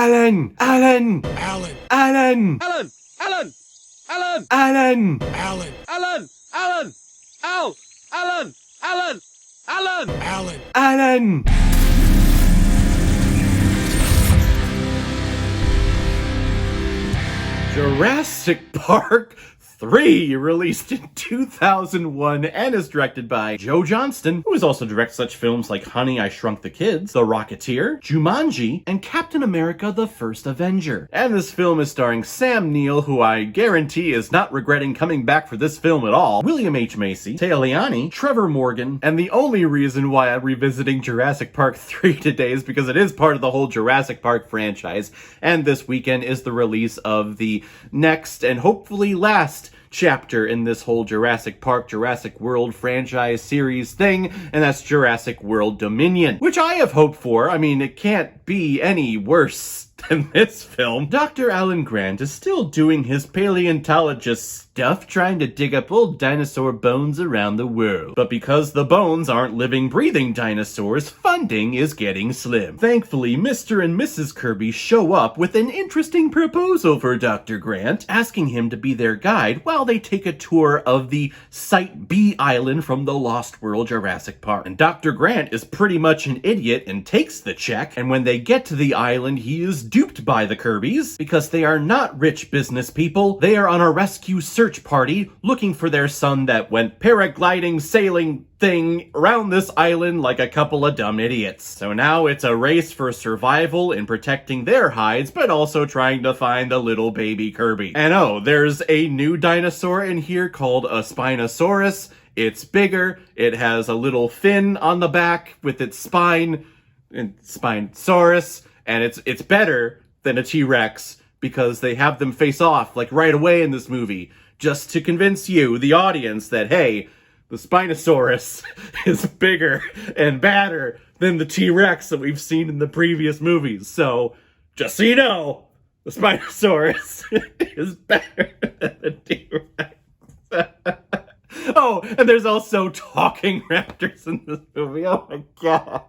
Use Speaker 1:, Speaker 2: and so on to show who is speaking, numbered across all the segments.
Speaker 1: Alan! Alan!
Speaker 2: Alan!
Speaker 1: Alan!
Speaker 3: Alan! Alan! Alan!
Speaker 1: Alan!
Speaker 2: Alan!
Speaker 3: Alan! Alan! Al! Alan! Alan! Alan!
Speaker 2: Alan!
Speaker 1: Alan! Jurassic Park III, released in 2001 and is directed by Joe Johnston, who has also directed such films like Honey, I Shrunk the Kids, The Rocketeer, Jumanji, and Captain America: The First Avenger. And this film is starring Sam Neill, who I guarantee is not regretting coming back for this film at all, William H. Macy, Téa Leoni, Trevor Morgan, and the only reason why I'm revisiting Jurassic Park 3 today is because it is part of the whole Jurassic Park franchise, and this weekend is the release of the next and hopefully last chapter in this whole Jurassic Park, Jurassic World franchise series thing, and that's Jurassic World Dominion, which I have hoped for. I mean, it can't be any worse than this film. Dr. Alan Grant is still doing his paleontologist stuff, trying to dig up old dinosaur bones around the world. But because the bones aren't living, breathing dinosaurs, funding is getting slim. Thankfully, Mr. and Mrs. Kirby show up with an interesting proposal for Dr. Grant, asking him to be their guide while they take a tour of the Site B island from the Lost World Jurassic Park. And Dr. Grant is pretty much an idiot and takes the check, and when they get to the island, he is duped by the Kirbys because they are not rich business people. They are on a rescue search party looking for their son that went paragliding, sailing thing around this island like a couple of dumb idiots. So now it's a race for survival in protecting their hides, but also trying to find the little baby Kirby. And oh, there's a new dinosaur in here called a Spinosaurus. It's bigger, it has a little fin on the back with its spine, and Spinosaurus, and it's better than a T-Rex because they have them face off like right away in this movie, just to convince you, the audience, that hey, the Spinosaurus is bigger and badder than the T-Rex that we've seen in the previous movies. So, just so you know, the Spinosaurus is better than the T-Rex. Oh, and there's also talking raptors in this movie. Oh my god.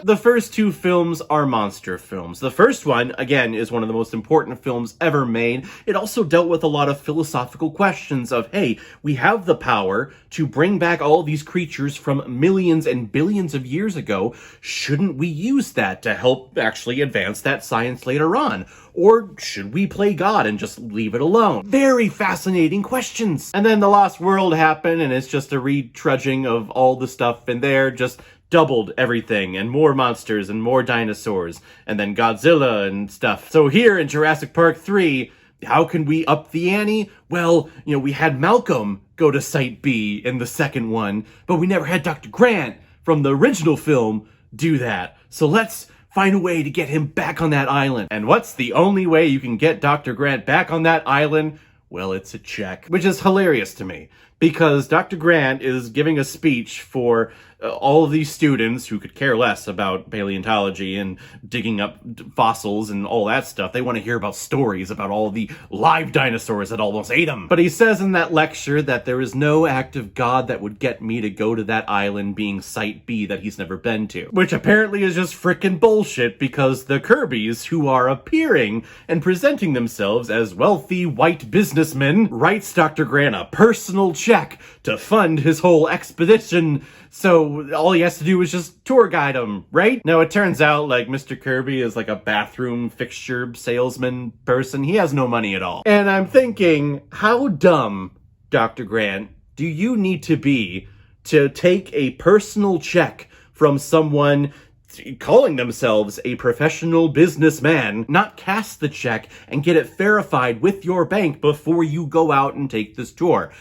Speaker 1: The first two films are monster films. The first one, again, is one of the most important films ever made. It also dealt with a lot of philosophical questions of, hey, we have the power to bring back all these creatures from millions and billions of years ago. Shouldn't we use that to help actually advance that science later on? Or should we play God and just leave it alone? Very fascinating questions. And then The Lost World happened, and it's just a retrudging of all the stuff in there, just doubled everything, and more monsters, and more dinosaurs, and then Godzilla and stuff. So here in Jurassic Park 3, how can we up the ante? Well, you know, we had Malcolm go to Site B in the second one, but we never had Dr. Grant from the original film do that. So let's find a way to get him back on that island. And what's the only way you can get Dr. Grant back on that island? Well, it's a check, which is hilarious to me, because Dr. Grant is giving a speech for all of these students who could care less about paleontology and digging up fossils and all that stuff. They want to hear about stories about all the live dinosaurs that almost ate them. But he says in that lecture that there is no act of God that would get me to go to that island being Site B that he's never been to. Which apparently is just frickin' bullshit, because the Kirbys, who are appearing and presenting themselves as wealthy white businessmen, writes Dr. Grant a personal check to fund his whole expedition. So all he has to do is just tour guide him, right? Now it turns out like Mr. Kirby is like a bathroom fixture salesman person. He has no money at all. And I'm thinking, how dumb, Dr. Grant, do you need to be to take a personal check from someone calling themselves a professional businessman, not cast the check and get it verified with your bank before you go out and take this tour?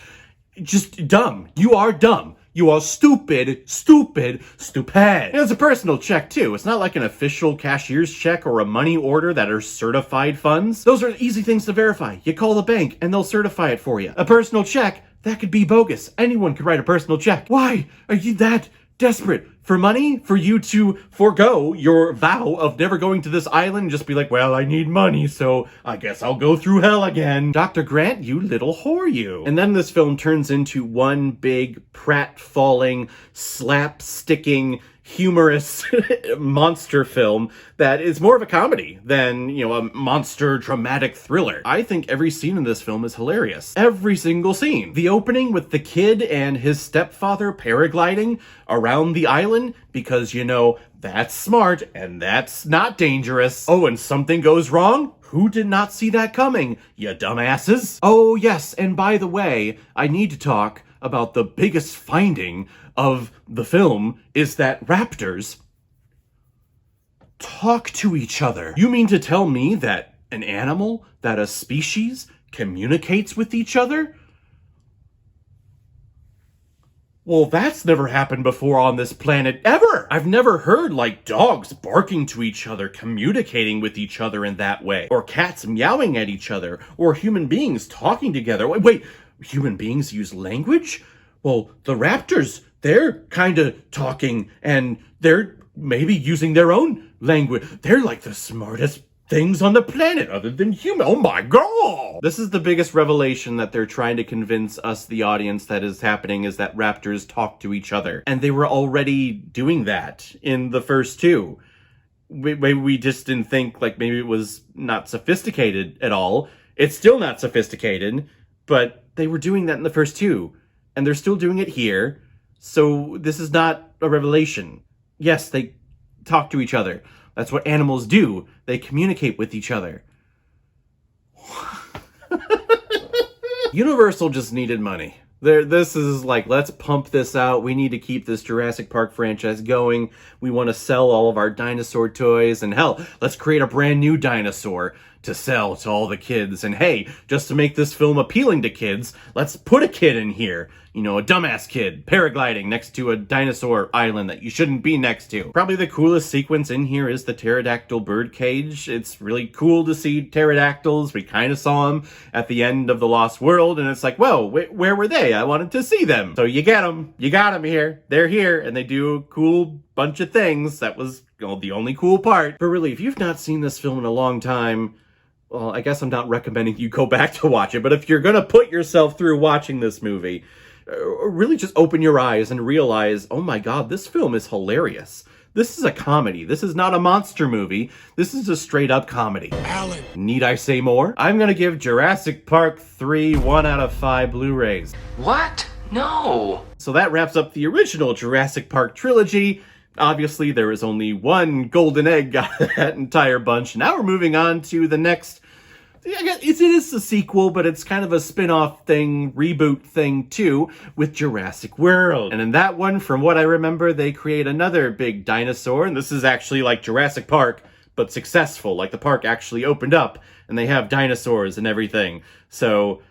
Speaker 1: Just dumb. You are dumb. You are stupid, stupid, stupid. And it's a personal check, too. It's not like an official cashier's check or a money order that are certified funds. Those are easy things to verify. You call the bank and they'll certify it for you. A personal check, that could be bogus. Anyone could write a personal check. Why are you that desperate for money? For you to forego your vow of never going to this island and just be like, well, I need money, so I guess I'll go through hell again. Dr. Grant, you little whore, you. And then this film turns into one big pratfalling, slap-sticking, humorous monster film that is more of a comedy than, a monster dramatic thriller. I think every scene in this film is hilarious. Every single scene. The opening with the kid and his stepfather paragliding around the island because, that's smart and that's not dangerous. Oh, and something goes wrong? Who did not see that coming, you dumbasses? Oh, yes, and by the way, I need to talk about the biggest finding of the film is that raptors talk to each other. You mean to tell me that an animal, that a species, communicates with each other? Well, that's never happened before on this planet, ever! I've never heard, dogs barking to each other, communicating with each other in that way. Or cats meowing at each other. Or human beings talking together. Wait, human beings use language? Well, the raptors, they're kind of talking, and they're maybe using their own language. They're like the smartest things on the planet other than human. Oh my god! This is the biggest revelation that they're trying to convince us, the audience, that is happening, is that raptors talk to each other. And they were already doing that in the first two. We just didn't think, maybe it was not sophisticated at all. It's still not sophisticated, but they were doing that in the first two. And they're still doing it here. So this is not a revelation. Yes, they talk to each other. That's what animals do. They communicate with each other. Universal just needed money. This is let's pump this out. We need to keep this Jurassic Park franchise going. We want to sell all of our dinosaur toys. And hell, let's create a brand new dinosaur to sell to all the kids. And hey, just to make this film appealing to kids, let's put a kid in here. A dumbass kid paragliding next to a dinosaur island that you shouldn't be next to. Probably the coolest sequence in here is the pterodactyl bird cage. It's really cool to see pterodactyls. We kind of saw them at the end of The Lost World, and it's whoa, where were they? I wanted to see them. So you get them. You got them here. They're here, and they do a cool bunch of things. That was the only cool part. But really, if you've not seen this film in a long time, well, I guess I'm not recommending you go back to watch it, but if you're gonna put yourself through watching this movie, really just open your eyes and realize, oh my god, this film is hilarious. This is a comedy. This is not a monster movie. This is a straight up comedy.
Speaker 2: Alan.
Speaker 1: Need I say more? I'm gonna give Jurassic Park 3 1 out of 5 Blu-rays.
Speaker 2: What? No.
Speaker 1: So that wraps up the original Jurassic Park trilogy. Obviously, there is only one golden egg out of that entire bunch. Now we're moving on to the next. I guess it is a sequel, but it's kind of a spin-off thing, reboot thing too, with Jurassic World. And in that one, from what I remember, they create another big dinosaur, and this is actually like Jurassic Park, but successful. The park actually opened up, and they have dinosaurs and everything. So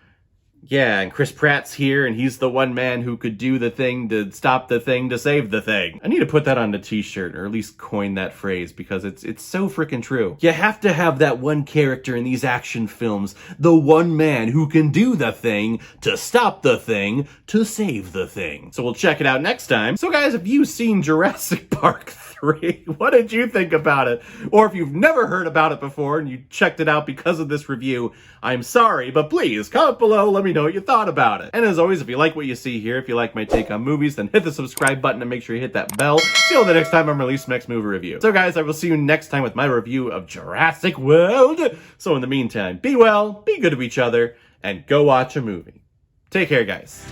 Speaker 1: yeah, and Chris Pratt's here, and he's the one man who could do the thing to stop the thing to save the thing. I need to put that on a t-shirt, or at least coin that phrase, because it's so freaking true. You have to have that one character in these action films, the one man who can do the thing to stop the thing to save the thing. So we'll check it out next time. So guys, have you seen Jurassic Park 3? What did you think about it? Or if you've never heard about it before and you checked it out because of this review, I'm sorry, but please comment below, let me know what you thought about it. And as always, if you like what you see here, if you like my take on movies, then hit the subscribe button and make sure you hit that bell. See you the next time I'm releasing next movie review. So guys, I will see you next time with my review of Jurassic World. So in the meantime, be well, be good to each other, and go watch a movie. Take care, guys.